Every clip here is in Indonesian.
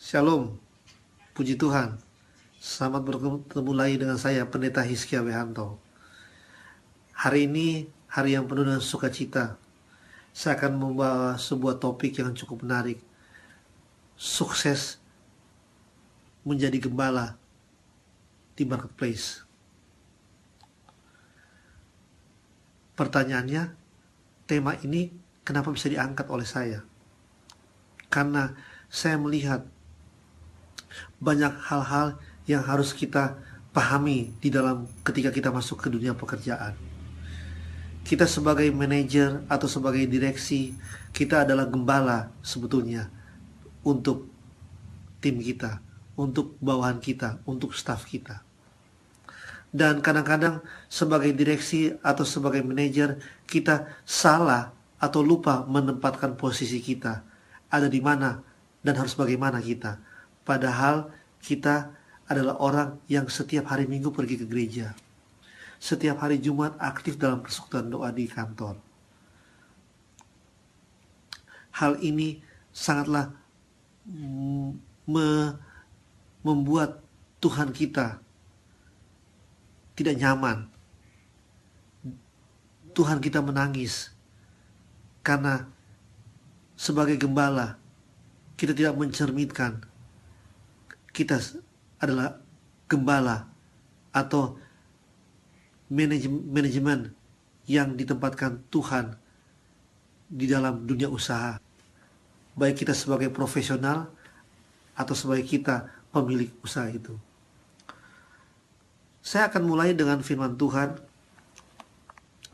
Shalom, puji Tuhan. Selamat bertemu lagi dengan saya, Pendeta Hizkia Wehanto. Hari ini hari yang penuh dengan sukacita. Saya akan membawa sebuah topik yang cukup menarik. Sukses menjadi gembala di marketplace. Pertanyaannya, tema ini kenapa bisa diangkat oleh saya? Karena saya melihat banyak hal-hal yang harus kita pahami di dalam ketika kita masuk ke dunia pekerjaan. Kita sebagai manajer atau sebagai direksi, kita adalah gembala sebetulnya untuk tim kita, untuk bawahan kita, untuk staf kita. Dan kadang-kadang sebagai direksi atau sebagai manajer, kita salah atau lupa menempatkan posisi kita. Ada di mana dan harus bagaimana kita. Padahal kita adalah orang yang setiap hari Minggu pergi ke gereja. Setiap hari Jumat aktif dalam persekutuan doa di kantor. Hal ini sangatlah membuat Tuhan kita tidak nyaman. Tuhan kita menangis karena sebagai gembala kita tidak mencerminkan kita adalah gembala atau manajemen yang ditempatkan Tuhan di dalam dunia usaha. Baik kita sebagai profesional atau sebagai kita pemilik usaha itu. Saya akan mulai dengan firman Tuhan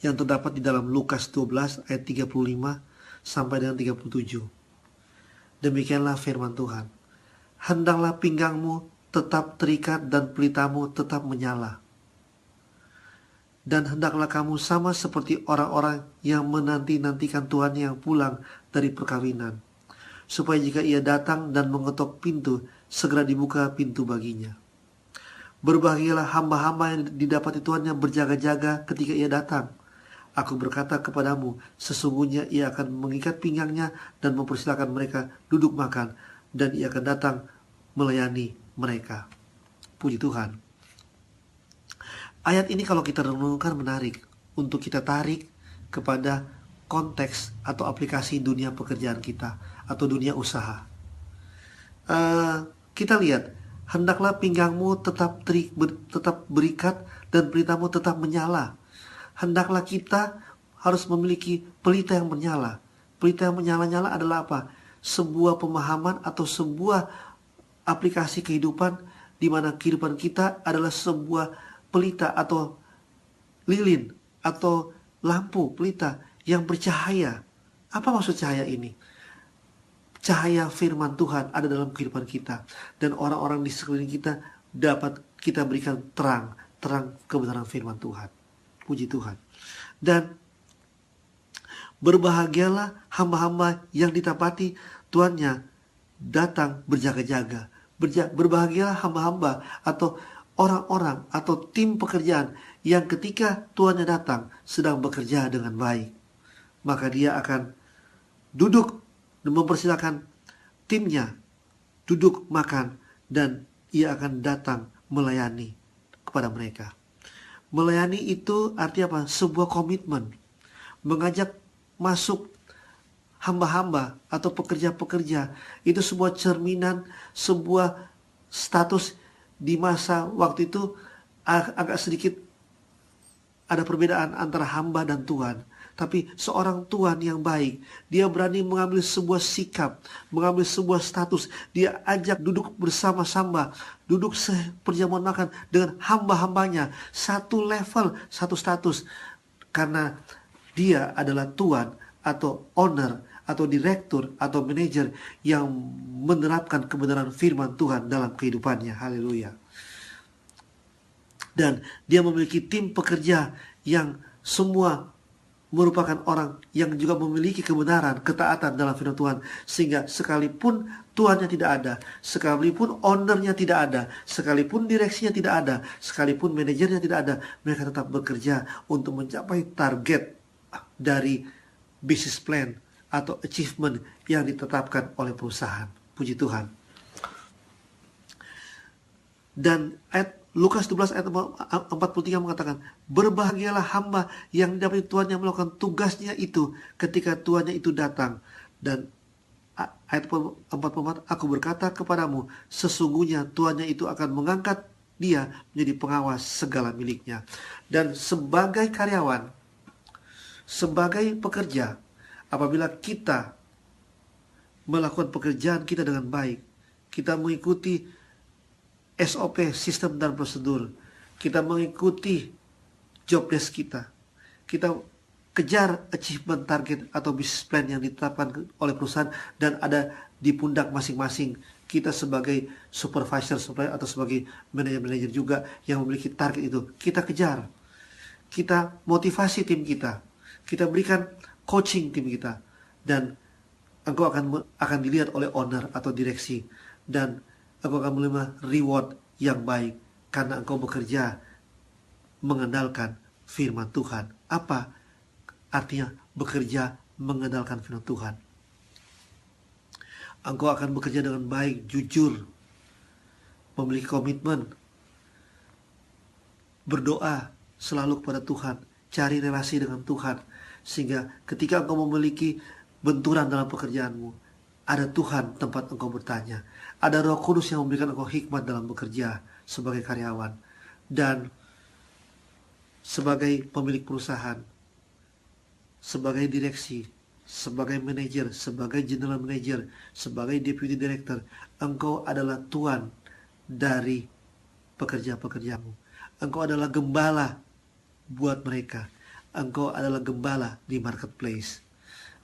yang terdapat di dalam Lukas 12 ayat 35 sampai dengan 37. Demikianlah firman Tuhan. Hendaklah pinggangmu tetap terikat dan pelitamu tetap menyala. Dan hendaklah kamu sama seperti orang-orang yang menanti-nantikan Tuhannya yang pulang dari perkawinan, supaya jika ia datang dan mengetok pintu, segera dibuka pintu baginya. Berbahagialah hamba-hamba yang didapati Tuhannya berjaga-jaga ketika ia datang. Aku berkata kepadamu, sesungguhnya ia akan mengikat pinggangnya dan mempersilakan mereka duduk makan, dan ia akan datang melayani mereka. Puji Tuhan. Ayat ini kalau kita renungkan menarik untuk kita tarik kepada konteks atau aplikasi dunia pekerjaan kita atau dunia usaha. Kita lihat, hendaklah pinggangmu tetap berikat dan pelitamu tetap menyala. Hendaklah kita harus memiliki pelita yang menyala. Pelita yang menyala-nyala adalah apa? Sebuah pemahaman atau sebuah aplikasi kehidupan di mana kehidupan kita adalah sebuah pelita atau lilin atau lampu pelita yang bercahaya. Apa maksud cahaya ini? Cahaya firman Tuhan ada dalam kehidupan kita, dan orang-orang di sekeliling kita dapat kita berikan terang kebenaran firman Tuhan. Puji Tuhan. Dan berbahagialah hamba-hamba yang ditapati Tuannya datang berjaga-jaga. Berbahagialah hamba-hamba atau orang-orang atau tim pekerjaan yang ketika Tuannya datang sedang bekerja dengan baik. Maka dia akan duduk dan mempersilakan timnya duduk makan, dan ia akan datang melayani kepada mereka. Melayani itu artinya apa? Sebuah komitmen. Mengajak masuk hamba-hamba atau pekerja-pekerja itu sebuah cerminan, sebuah status di masa waktu itu agak sedikit ada perbedaan antara hamba dan Tuhan. Tapi seorang Tuhan yang baik, dia berani mengambil sebuah sikap, mengambil sebuah status. Dia ajak duduk bersama-sama, duduk seperjamuan makan dengan hamba-hambanya. Satu level, satu status. Karena dia adalah Tuhan atau owner atau direktur atau manajer yang menerapkan kebenaran firman Tuhan dalam kehidupannya. Haleluya. Dan dia memiliki tim pekerja yang semua merupakan orang yang juga memiliki kebenaran, ketaatan dalam firman Tuhan. Sehingga sekalipun Tuhannya tidak ada, sekalipun ownernya tidak ada, sekalipun direksinya tidak ada, sekalipun manajernya tidak ada, mereka tetap bekerja untuk mencapai target dari business plan atau achievement yang ditetapkan oleh perusahaan. Puji Tuhan. Dan Lukas 12 ayat 43 mengatakan, berbahagialah hamba yang dapat tuannya melakukan tugasnya itu ketika tuannya itu datang. Dan ayat 44, aku berkata kepadamu, sesungguhnya tuannya itu akan mengangkat dia menjadi pengawas segala miliknya. Dan sebagai karyawan, sebagai pekerja, apabila kita melakukan pekerjaan kita dengan baik, kita mengikuti SOP, sistem dan prosedur, kita mengikuti job desk kita kejar achievement target atau business plan yang ditetapkan oleh perusahaan dan ada di pundak masing-masing kita sebagai supervisor atau sebagai manajer juga yang memiliki target itu. Kita kejar, kita motivasi tim kita berikan coaching tim kita, dan engkau akan dilihat oleh owner atau direksi, dan engkau akan menerima reward yang baik karena engkau bekerja mengandalkan firman Tuhan. Apa artinya bekerja mengandalkan firman Tuhan? Engkau akan bekerja dengan baik, jujur, memiliki komitmen, berdoa selalu kepada Tuhan, cari relasi dengan Tuhan, sehingga ketika engkau memiliki benturan dalam pekerjaanmu, ada Tuhan tempat engkau bertanya, ada Roh Kudus yang memberikan engkau hikmat dalam bekerja sebagai karyawan dan sebagai pemilik perusahaan, sebagai direksi, sebagai manajer, sebagai general manager, sebagai deputy director. Engkau adalah tuan dari pekerja-pekerjamu. Engkau adalah gembala buat mereka. Engkau adalah gembala di marketplace.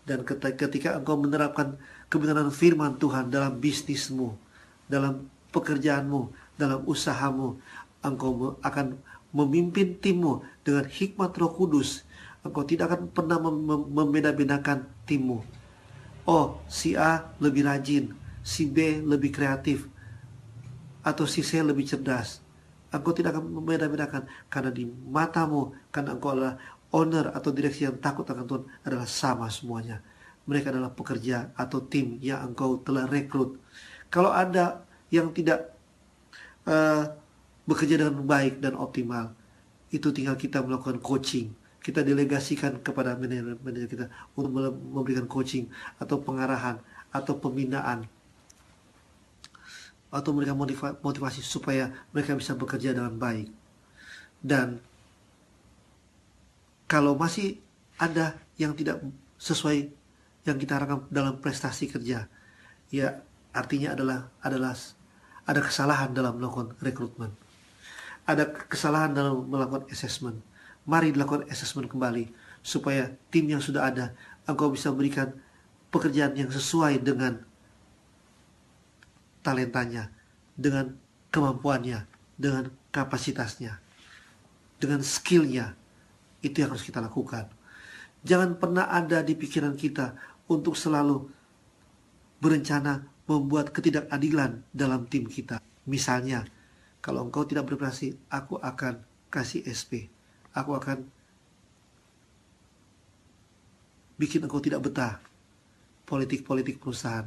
Dan ketika engkau menerapkan kebenaran firman Tuhan dalam bisnismu, dalam pekerjaanmu, dalam usahamu, engkau akan memimpin timmu dengan hikmat Roh Kudus. Engkau tidak akan pernah membeda-bedakan timmu. Oh, si A lebih rajin, si B lebih kreatif, atau si C lebih cerdas. Engkau tidak akan membeda-bedakan, karena di matamu, karena engkau adalah owner atau direksi yang takut akan Tuhan, adalah sama semuanya. Mereka adalah pekerja atau tim yang engkau telah rekrut. Kalau ada yang tidak bekerja dengan baik dan optimal, itu tinggal kita melakukan coaching. Kita delegasikan kepada manajer kita untuk memberikan coaching atau pengarahan atau pembinaan, atau memberikan motivasi supaya mereka bisa bekerja dengan baik. Dan kalau masih ada yang tidak sesuai yang kita harapkan dalam prestasi kerja, ya artinya adalah ada kesalahan dalam melakukan rekrutmen, ada kesalahan dalam melakukan assessment. Mari dilakukan assessment kembali supaya tim yang sudah ada engkau bisa berikan pekerjaan yang sesuai dengan talentanya, dengan kemampuannya, dengan kapasitasnya, dengan skillnya. Itu yang harus kita lakukan. Jangan pernah ada di pikiran kita untuk selalu berencana membuat ketidakadilan dalam tim kita. Misalnya, kalau engkau tidak berprestasi, aku akan kasih SP. Aku akan bikin engkau tidak betah politik-politik perusahaan,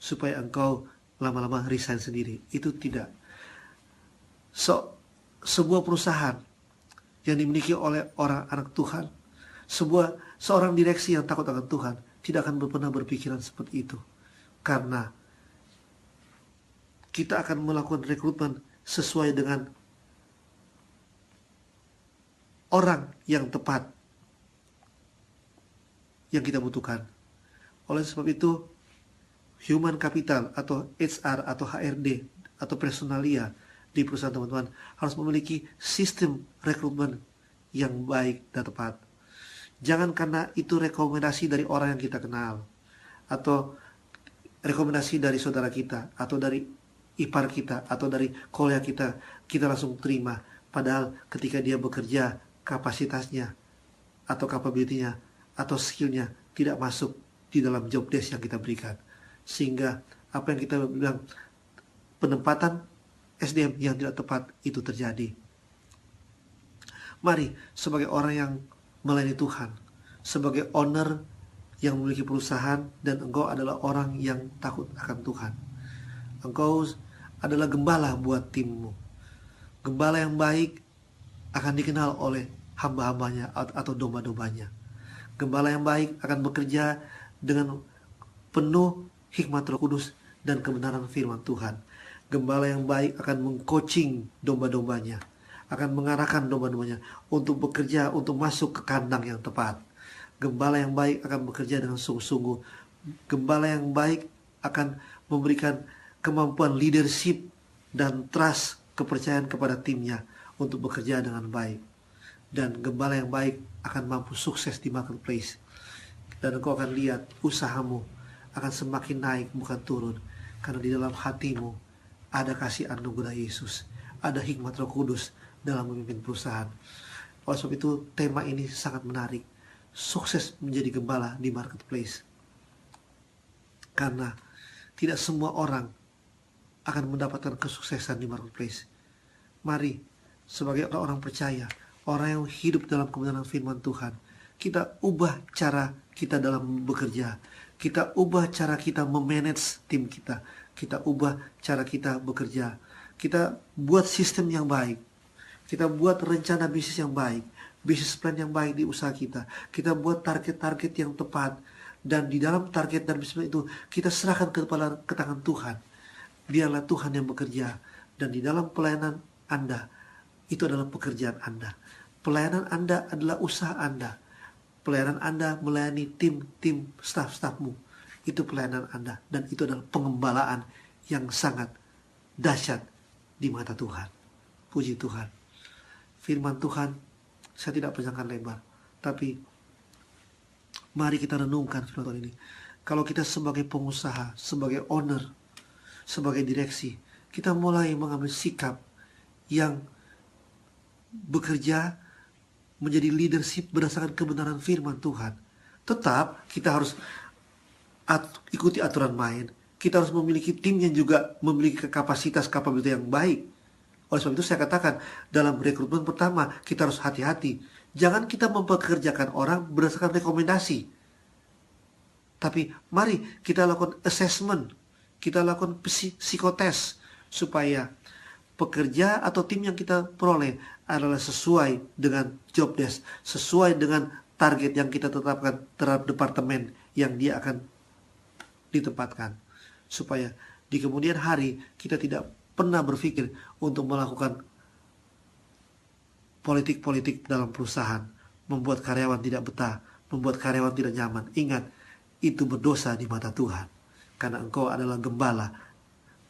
supaya engkau lama-lama resign sendiri. Itu tidak. Sebuah perusahaan yang dimiliki oleh orang anak Tuhan, seorang direksi yang takut akan Tuhan, tidak akan pernah berpikiran seperti itu. Karena kita akan melakukan rekrutmen sesuai dengan orang yang tepat yang kita butuhkan. Oleh sebab itu, human capital atau HR atau HRD atau personalia di perusahaan teman-teman harus memiliki sistem rekrutmen yang baik dan tepat. Jangan karena itu rekomendasi dari orang yang kita kenal, atau rekomendasi dari saudara kita, atau dari ipar kita, atau dari kolega kita langsung terima. Padahal ketika dia bekerja, kapasitasnya atau capability-nya atau skill-nya tidak masuk di dalam job desk yang kita berikan. Sehingga apa yang kita bilang penempatan SDM yang tidak tepat itu terjadi. Mari sebagai orang yang melayani Tuhan, sebagai owner yang memiliki perusahaan, dan engkau adalah orang yang takut akan Tuhan, engkau adalah gembala buat timmu. Gembala yang baik akan dikenal oleh hamba-hambanya atau domba-dombanya. Gembala yang baik akan bekerja dengan penuh hikmat Roh Kudus dan kebenaran firman Tuhan. Gembala yang baik akan mengcoaching domba-dombanya, akan mengarahkan domba-dombanya untuk bekerja, untuk masuk ke kandang yang tepat. Gembala yang baik akan bekerja dengan sungguh-sungguh. Gembala yang baik akan memberikan kemampuan leadership dan trust, kepercayaan kepada timnya untuk bekerja dengan baik. Dan gembala yang baik akan mampu sukses di marketplace. Dan engkau akan lihat usahamu akan semakin naik, bukan turun. Karena di dalam hatimu ada kasih anugerah Yesus, ada hikmat Roh Kudus dalam memimpin perusahaan. Oleh sebab itu tema ini sangat menarik. Sukses menjadi gembala di marketplace. Karena tidak semua orang akan mendapatkan kesuksesan di marketplace. Mari sebagai orang percaya, orang yang hidup dalam kebenaran firman Tuhan, kita ubah cara kita dalam bekerja. Kita ubah cara kita memanage tim kita. Kita ubah cara kita bekerja. Kita buat sistem yang baik. Kita buat rencana bisnis yang baik. Bisnis plan yang baik di usaha kita. Kita buat target-target yang tepat. Dan di dalam target dan bisnis plan itu, kita serahkan ke tangan Tuhan. Biarlah Tuhan yang bekerja. Dan di dalam pelayanan Anda, itu adalah pekerjaan Anda. Pelayanan Anda adalah usaha Anda. Pelayanan Anda melayani tim staf-stafmu. Itu pelayanan Anda. Dan itu adalah pengembalaan yang sangat dahsyat di mata Tuhan. Puji Tuhan. Firman Tuhan, saya tidak panjangkan lebar. Tapi mari kita renungkan firman Tuhan ini. Kalau kita sebagai pengusaha, sebagai owner, sebagai direksi, kita mulai mengambil sikap yang bekerja menjadi leadership berdasarkan kebenaran firman Tuhan. Tetap kita harus ikuti aturan main. Kita harus memiliki tim yang juga memiliki kapasitas yang baik. Oleh sebab itu saya katakan, dalam rekrutmen pertama kita harus hati-hati. Jangan kita mempekerjakan orang berdasarkan rekomendasi. Tapi mari kita lakukan assessment. Kita lakukan psikotes supaya pekerja atau tim yang kita peroleh adalah sesuai dengan job desk, sesuai dengan target yang kita tetapkan terhadap departemen yang dia akan ditempatkan. Supaya di kemudian hari kita tidak pernah berpikir untuk melakukan politik-politik dalam perusahaan, membuat karyawan tidak betah, membuat karyawan tidak nyaman. Ingat, itu berdosa di mata Tuhan. Karena engkau adalah gembala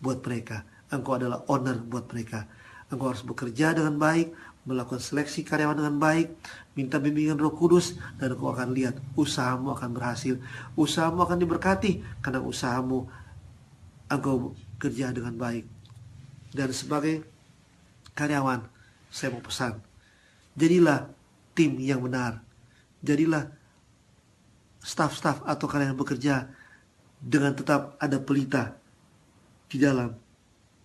buat mereka. Engkau adalah owner buat mereka. Engkau harus bekerja dengan baik, melakukan seleksi karyawan dengan baik, minta bimbingan Roh Kudus, dan engkau akan lihat usahamu akan berhasil. Usahamu akan diberkati karena usahamu engkau kerja dengan baik. Dan sebagai karyawan, saya mau pesan, jadilah tim yang benar. Jadilah staf-staf atau karyawan yang bekerja dengan tetap ada pelita di dalam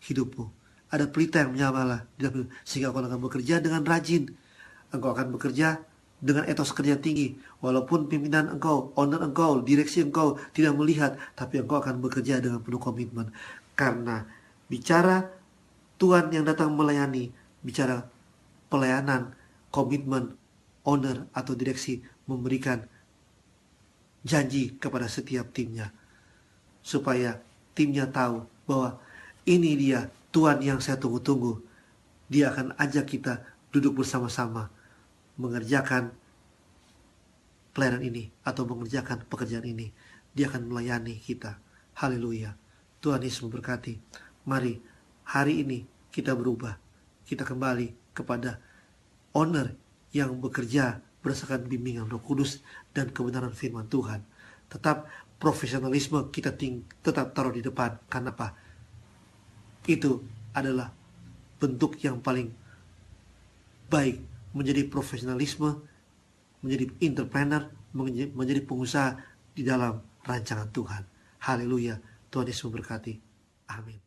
hidupmu. Ada pelita yang menyala di dalam hidup, sehingga engkau akan bekerja dengan rajin. Engkau akan bekerja dengan etos kerja tinggi. Walaupun pimpinan engkau, owner engkau, direksi engkau tidak melihat, tapi engkau akan bekerja dengan penuh komitmen. Karena bicara Tuhan yang datang melayani, bicara pelayanan, komitmen, owner atau direksi memberikan janji kepada setiap timnya. Supaya timnya tahu bahwa ini dia Tuhan yang saya tunggu-tunggu. Dia akan ajak kita duduk bersama-sama mengerjakan pelayanan ini atau mengerjakan pekerjaan ini. Dia akan melayani kita. Haleluya. Tuhan Yesus memberkati. Mari hari ini kita berubah. Kita kembali kepada owner yang bekerja berdasarkan bimbingan Roh Kudus dan kebenaran firman Tuhan. Tetap profesionalisme kita tetap taruh di depan. Karena apa? Itu adalah bentuk yang paling baik menjadi profesionalisme, menjadi entrepreneur, menjadi pengusaha di dalam rancangan Tuhan. Haleluya. Tuhan Yesus memberkati. Amin.